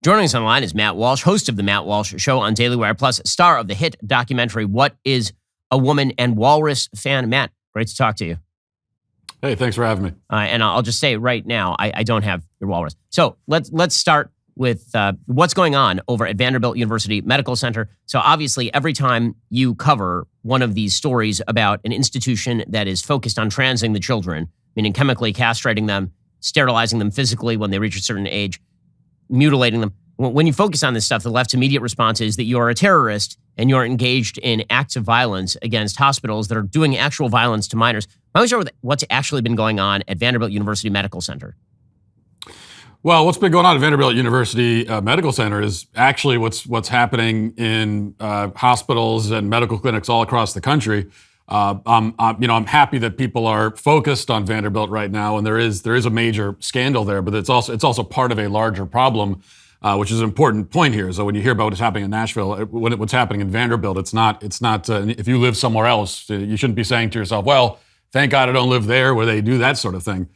Joining us on the line is Matt Walsh, host of The Matt Walsh Show on Daily Wire Plus, star of the hit documentary, What is a Woman, and Walrus fan. Matt, great to talk to you. Hey, thanks for having me. And I'll just say right now, I don't have your walrus. So let's start with what's going on over at Vanderbilt University Medical Center. So obviously, every time you cover one of these stories about an institution that is focused on transing the children, meaning chemically castrating them, sterilizing them physically when they reach a certain age, mutilating them. When you focus on this stuff, the left's immediate response is that you're a terrorist and you're engaged in acts of violence against hospitals that are doing actual violence to minors. Why don't we start with what's actually been going on at Vanderbilt University Medical Center? Well, what's been going on at Vanderbilt University Medical Center is actually what's happening in hospitals and medical clinics all across the country. I'm happy that people are focused on Vanderbilt right now, and there is a major scandal there, but it's also part of a larger problem, which is an important point here. So when you hear about what's happening in Nashville, what's happening in Vanderbilt, it's not. If you live somewhere else, you shouldn't be saying to yourself, "Well, thank God I don't live there where they do that sort of thing."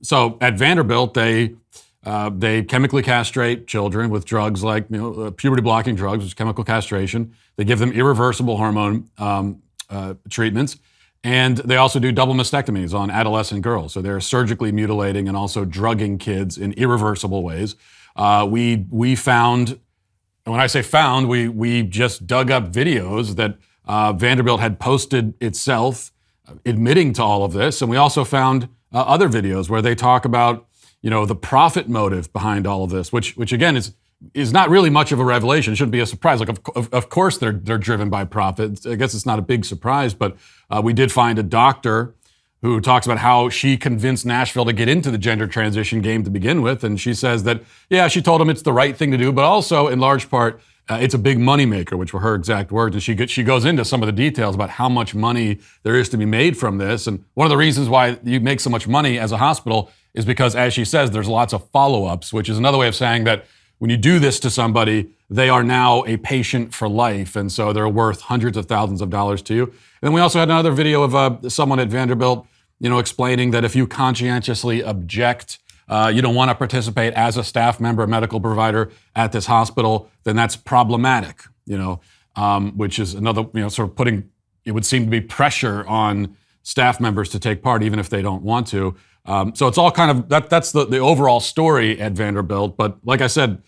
So at Vanderbilt, they chemically castrate children with drugs like puberty blocking drugs, which is chemical castration. They give them irreversible hormone treatments, and they also do double mastectomies on adolescent girls. So they're surgically mutilating and also drugging kids in irreversible ways. We found, and when I say found, we just dug up videos that Vanderbilt had posted itself admitting to all of this, and we also found other videos where they talk about the profit motive behind all of this, which again is not really much of a revelation. It shouldn't be a surprise. Like, of course they're driven by profit. I guess it's not a big surprise, but we did find a doctor who talks about how she convinced Nashville to get into the gender transition game to begin with. And she says that, yeah, she told him it's the right thing to do, but also in large part, it's a big moneymaker, which were her exact words. And she goes into some of the details about how much money there is to be made from this. And one of the reasons why you make so much money as a hospital is because, as she says, there's lots of follow-ups, which is another way of saying that when you do this to somebody, they are now a patient for life. And so they're worth hundreds of thousands of dollars to you. And then we also had another video of someone at Vanderbilt, explaining that if you conscientiously object, you don't want to participate as a staff member, a medical provider at this hospital, then that's problematic, which is another, sort of putting, it would seem to be pressure on staff members to take part, even if they don't want to. So it's all kind of, that's the overall story at Vanderbilt. But like I said,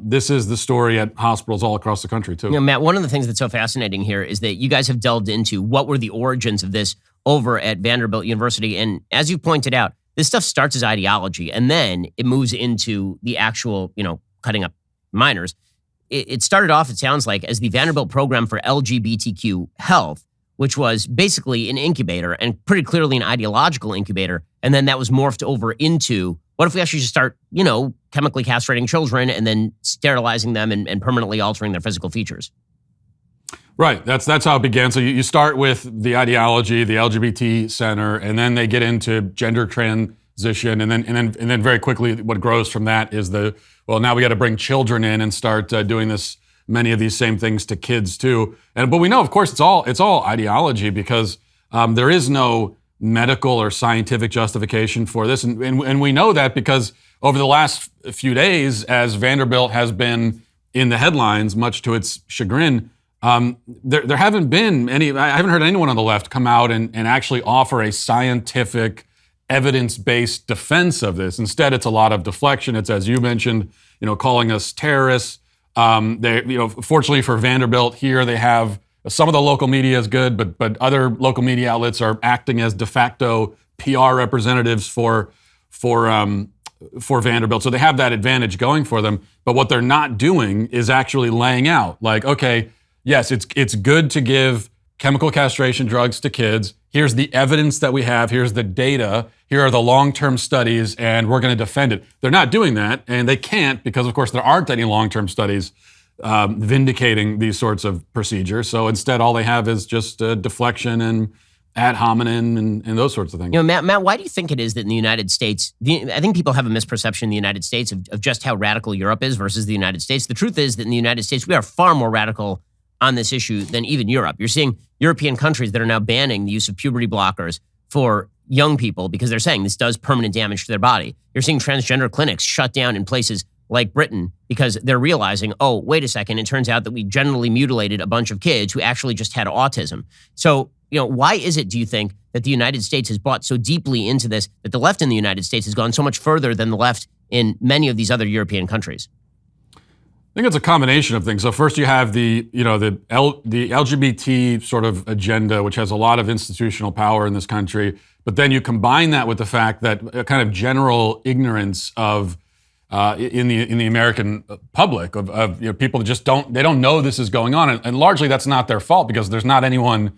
this is the story at hospitals all across the country, too. Matt, one of the things that's so fascinating here is that you guys have delved into what were the origins of this over at Vanderbilt University. And as you pointed out, this stuff starts as ideology, and then it moves into the actual, cutting up minors. It started off, it sounds like, as the Vanderbilt Program for LGBTQ Health, which was basically an incubator and pretty clearly an ideological incubator. And then that was morphed over into, what if we actually just start, chemically castrating children and then sterilizing them and permanently altering their physical features? Right. That's how it began. So you start with the ideology, the LGBT center, and then they get into gender transition, and then very quickly what grows from that is now we got to bring children in and start doing many of these same things to kids too. But we know, of course, it's all ideology because there is no medical or scientific justification for this, and we know that because over the last few days, as Vanderbilt has been in the headlines, much to its chagrin. There haven't been I haven't heard anyone on the left come out and actually offer a scientific, evidence-based defense of this. Instead, it's a lot of deflection. It's, as you mentioned, calling us terrorists. Fortunately for Vanderbilt here, they have some of the local media is good, but other local media outlets are acting as de facto PR representatives for Vanderbilt. So they have that advantage going for them. But what they're not doing is actually laying out, like, okay, yes, it's good to give chemical castration drugs to kids. Here's the evidence that we have. Here's the data. Here are the long-term studies, and we're going to defend it. They're not doing that, and they can't because, of course, there aren't any long-term studies vindicating these sorts of procedures. So instead, all they have is just deflection and ad hominem and those sorts of things. Matt, why do you think it is that in the United States, I think people have a misperception in the United States of just how radical Europe is versus the United States. The truth is that in the United States, we are far more radical on this issue than even Europe. You're seeing European countries that are now banning the use of puberty blockers for young people because they're saying this does permanent damage to their body. You're seeing transgender clinics shut down in places like Britain, because they're realizing, oh, wait a second, it turns out that we generally mutilated a bunch of kids who actually just had autism. So, why is it, do you think, that the United States has bought so deeply into this, that the left in the United States has gone so much further than the left in many of these other European countries? I think it's a combination of things. So first you have the LGBT sort of agenda, which has a lot of institutional power in this country. But then you combine that with the fact that a kind of general ignorance of in the American public of people that just don't know this is going on, and largely that's not their fault because there's not anyone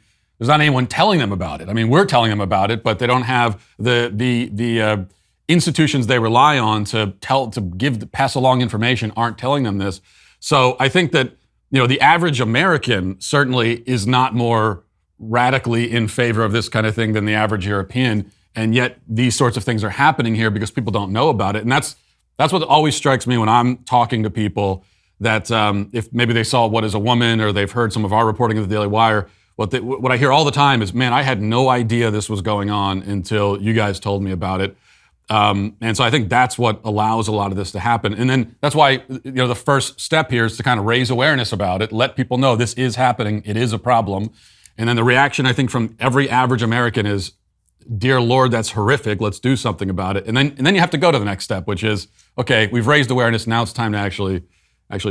telling them about it. I mean, we're telling them about it, but they don't have the institutions they rely on to pass along information aren't telling them this. So I think that the average American certainly is not more radically in favor of this kind of thing than the average European, and yet these sorts of things are happening here because people don't know about it, and that's what always strikes me when I'm talking to people that if maybe they saw What is a Woman or they've heard some of our reporting of the Daily Wire. What I hear all the time is, man, I had no idea this was going on until you guys told me about it. And so I think that's what allows a lot of this to happen. And then that's why the first step here is to kind of raise awareness about it, let people know this is happening, it is a problem. And then the reaction, I think, from every average American is, dear Lord, that's horrific, let's do something about it. And then you have to go to the next step, which is, okay, we've raised awareness, now it's time to actually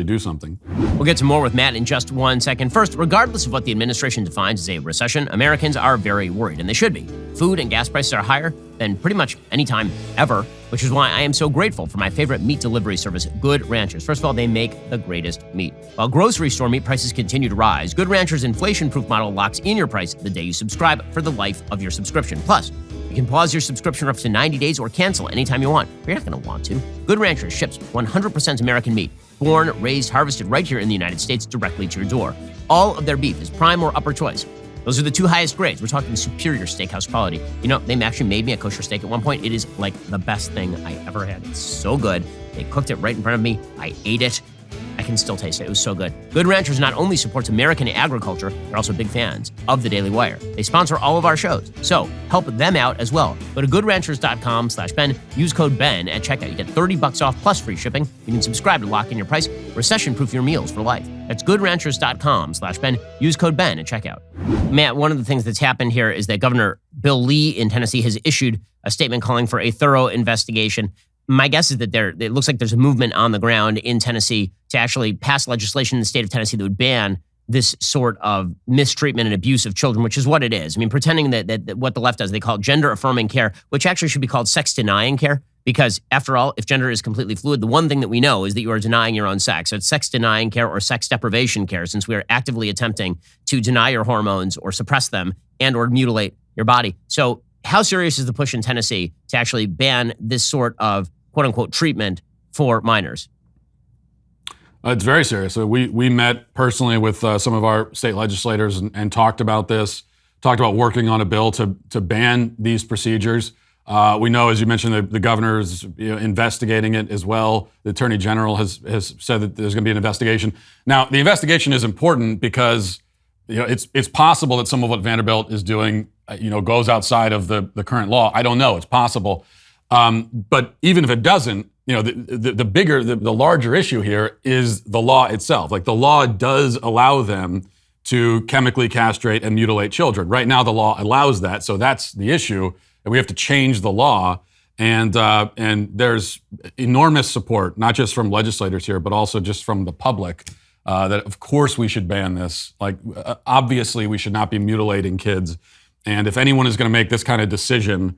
do something. We'll get to more with Matt in just 1 second. First, regardless of what the administration defines as a recession, Americans are very worried, and they should be. Food and gas prices are higher than pretty much any time ever, which is why I am so grateful for my favorite meat delivery service, Good Ranchers. First of all, they make the greatest meat. While grocery store meat prices continue to rise, Good Ranchers' inflation-proof model locks in your price the day you subscribe for the life of your subscription. Plus, you can pause your subscription for up to 90 days or cancel anytime you want. But you're not going to want to. Good Ranchers ships 100% American meat, born, raised, harvested right here in the United States directly to your door. All of their beef is prime or upper choice. Those are the 2 highest grades. We're talking superior steakhouse quality. They actually made me a kosher steak at one point. It is like the best thing I ever had. It's so good. They cooked it right in front of me. I ate it. I can still taste it. It was so good. Good Ranchers not only supports American agriculture, they're also big fans of the Daily Wire. They sponsor all of our shows, so help them out as well. Go to goodranchers.com/Ben. Use code Ben at checkout. You get $30 off plus free shipping. You can subscribe to lock in your price, recession-proof your meals for life. That's goodranchers.com/Ben. Use code Ben at checkout. Matt, one of the things that's happened here is that Governor Bill Lee in Tennessee has issued a statement calling for a thorough investigation. My guess is that it looks like there's a movement on the ground in Tennessee to actually pass legislation in the state of Tennessee that would ban this sort of mistreatment and abuse of children, which is what it is. I mean, pretending that what the left does, they call it gender-affirming care, which actually should be called sex-denying care, because after all, if gender is completely fluid, the one thing that we know is that you are denying your own sex. So it's sex-denying care or sex deprivation care, since we are actively attempting to deny your hormones or suppress them and or mutilate your body. So how serious is the push in Tennessee to actually ban this sort of quote-unquote treatment for minors? It's very serious. So we met personally with some of our state legislators and talked about this, talked about working on a bill to ban these procedures. We know, as you mentioned, the governor is investigating it as well. The attorney general has said that there's going to be an investigation. Now, the investigation is important because it's possible that some of what Vanderbilt is doing goes outside of the current law. I don't know. It's possible. But even if it doesn't, the larger issue here is the law itself. Like, the law does allow them to chemically castrate and mutilate children. Right now, the law allows that, so that's the issue, and we have to change the law. And there's enormous support, not just from legislators here, but also just from the public, that of course we should ban this. Like, obviously, we should not be mutilating kids. And if anyone is going to make this kind of decision,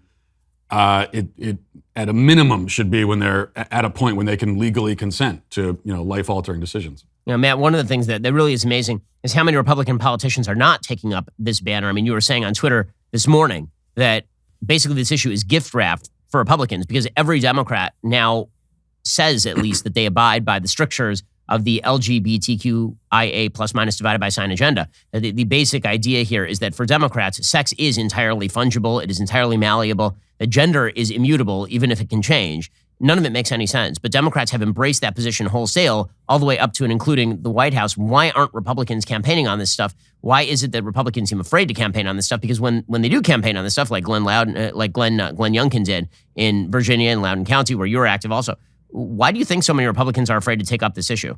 it at a minimum should be when they're at a point when they can legally consent to life-altering decisions. Matt, one of the things that really is amazing is how many Republican politicians are not taking up this banner. I mean, you were saying on Twitter this morning that basically this issue is gift wrapped for Republicans because every Democrat now says, at least, that they abide by the strictures of the LGBTQIA plus minus divided by sign agenda. The basic idea here is that for Democrats, sex is entirely fungible. It is entirely malleable. The gender is immutable, even if it can change. None of it makes any sense. But Democrats have embraced that position wholesale, all the way up to and including the White House. Why aren't Republicans campaigning on this stuff? Why is it that Republicans seem afraid to campaign on this stuff? Because when they do campaign on this stuff, like Glenn Youngkin did in Virginia and Loudoun County, where you're active also, Why do you think so many Republicans are afraid to take up this issue?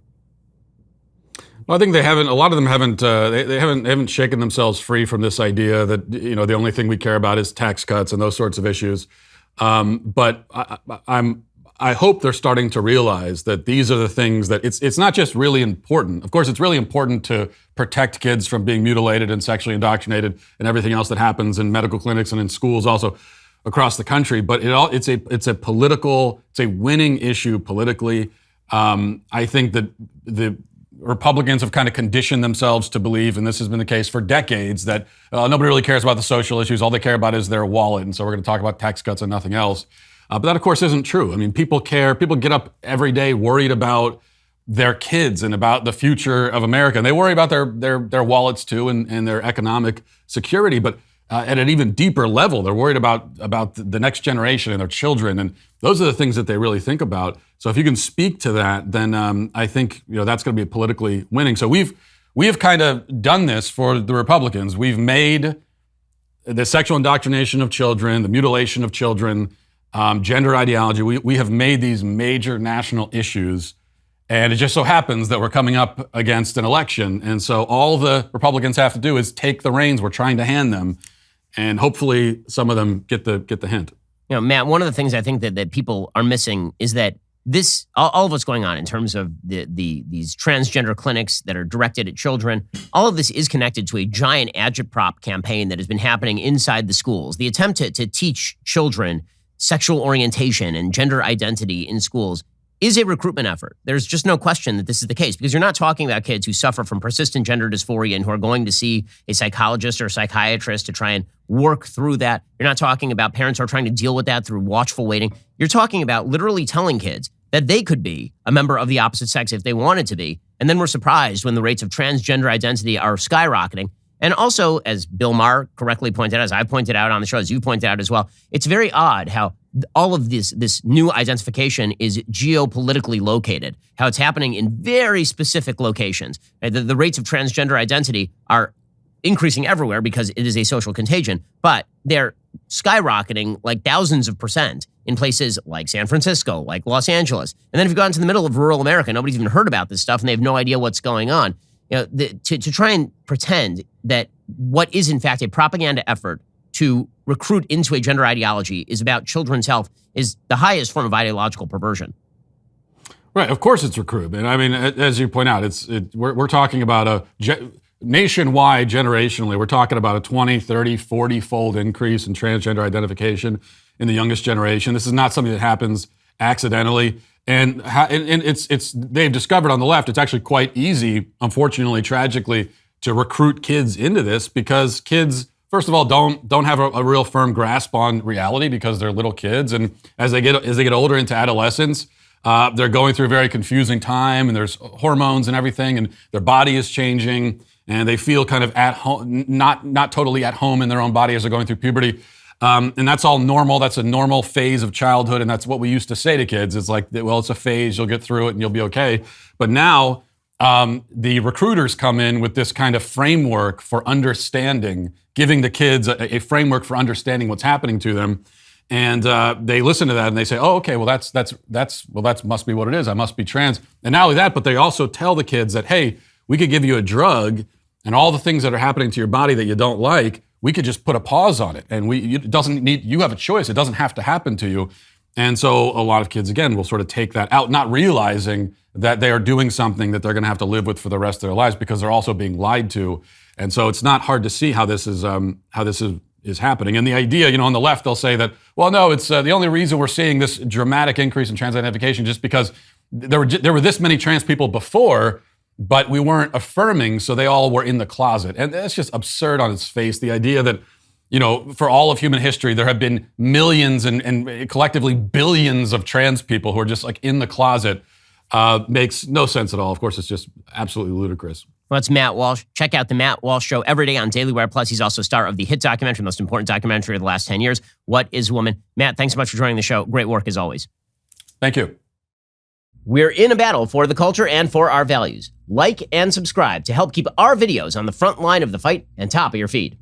Well, I think they haven't. A lot of them haven't. They haven't shaken themselves free from this idea that the only thing we care about is tax cuts and those sorts of issues. But I hope they're starting to realize that these are the things that it's not just really important. Of course, it's really important to protect kids from being mutilated and sexually indoctrinated and everything else that happens in medical clinics and in schools also across the country. But it's a winning issue politically. I think that the Republicans have kind of conditioned themselves to believe, and this has been the case for decades, that nobody really cares about the social issues. All they care about is their wallet. And so we're going to talk about tax cuts and nothing else. But that, of course, isn't true. I mean, people care. People get up every day worried about their kids and about the future of America. And they worry about their wallets, too, and their economic security. But at an even deeper level, they're worried about the next generation and their children. And those are the things that they really think about. So if you can speak to that, then I think that's going to be politically winning. So we have kind of done this for the Republicans. We've made the sexual indoctrination of children, the mutilation of children, gender ideology. We have made these major national issues. And it just so happens that we're coming up against an election. And so all the Republicans have to do is take the reins we're trying to hand them. And hopefully some of them get the hint. Matt, one of the things I think that people are missing is that all of what's going on in terms of these transgender clinics that are directed at children, all of this is connected to a giant agitprop campaign that has been happening inside the schools. The attempt to teach children sexual orientation and gender identity in schools is a recruitment effort. There's just no question that this is the case, because you're not talking about kids who suffer from persistent gender dysphoria and who are going to see a psychologist or a psychiatrist to try and work through that. You're not talking about parents who are trying to deal with that through watchful waiting. You're talking about literally telling kids that they could be a member of the opposite sex if they wanted to be. And then we're surprised when the rates of transgender identity are skyrocketing. And also, as Bill Maher correctly pointed out, as I pointed out on the show, as you pointed out as well, it's very odd how all of this new identification is geopolitically located, how it's happening in very specific locations. The rates of transgender identity are increasing everywhere because it is a social contagion, but they're skyrocketing like thousands of percent in places like San Francisco, like Los Angeles. And then if you go into the middle of rural America, nobody's even heard about this stuff and they have no idea what's going on. To try and pretend that what is in fact a propaganda effort to recruit into a gender ideology is about children's health is the highest form of ideological perversion. Right. Of course it's recruitment. I mean, as you point out, we're talking about nationwide, generationally, we're talking about a 20, 30, 40-fold increase in transgender identification in the youngest generation. This is not something that happens accidentally. And it's they've discovered on the left, it's actually quite easy, unfortunately, tragically, to recruit kids into this because kids, first of all, don't have a real firm grasp on reality because they're little kids. And as they get older into adolescence, they're going through a very confusing time, and there's hormones and everything, and their body is changing, and they feel kind of at home, not totally at home in their own body as they're going through puberty. And that's all normal. That's a normal phase of childhood. And that's what we used to say to kids. It's like, well, it's a phase. You'll get through it and you'll be okay. But now the recruiters come in with this kind of framework for understanding, giving the kids a framework for understanding what's happening to them. And they listen to that and they say, oh, okay, well, that must be what it is. I must be trans. And not only that, but they also tell the kids that, hey, we could give you a drug and all the things that are happening to your body that you don't like, we could just put a pause on it, and you have a choice. It doesn't have to happen to you. And so a lot of kids, again, will sort of take that out, not realizing that they are doing something that they're going to have to live with for the rest of their lives because they're also being lied to. And so it's not hard to see how this is happening. And the idea, on the left, they'll say that, well, no, it's the only reason we're seeing this dramatic increase in trans identification just because there were this many trans people before, but we weren't affirming, so they all were in the closet. And that's just absurd on its face. The idea that, for all of human history, there have been millions and collectively billions of trans people who are just like in the closet makes no sense at all. Of course, it's just absolutely ludicrous. Well, that's Matt Walsh. Check out the Matt Walsh Show every day on Daily Wire Plus. He's also star of the hit documentary, the most important documentary of the last 10 years, What is Woman? Matt, thanks so much for joining the show. Great work as always. Thank you. We're in a battle for the culture and for our values. Like and subscribe to help keep our videos on the front line of the fight and top of your feed.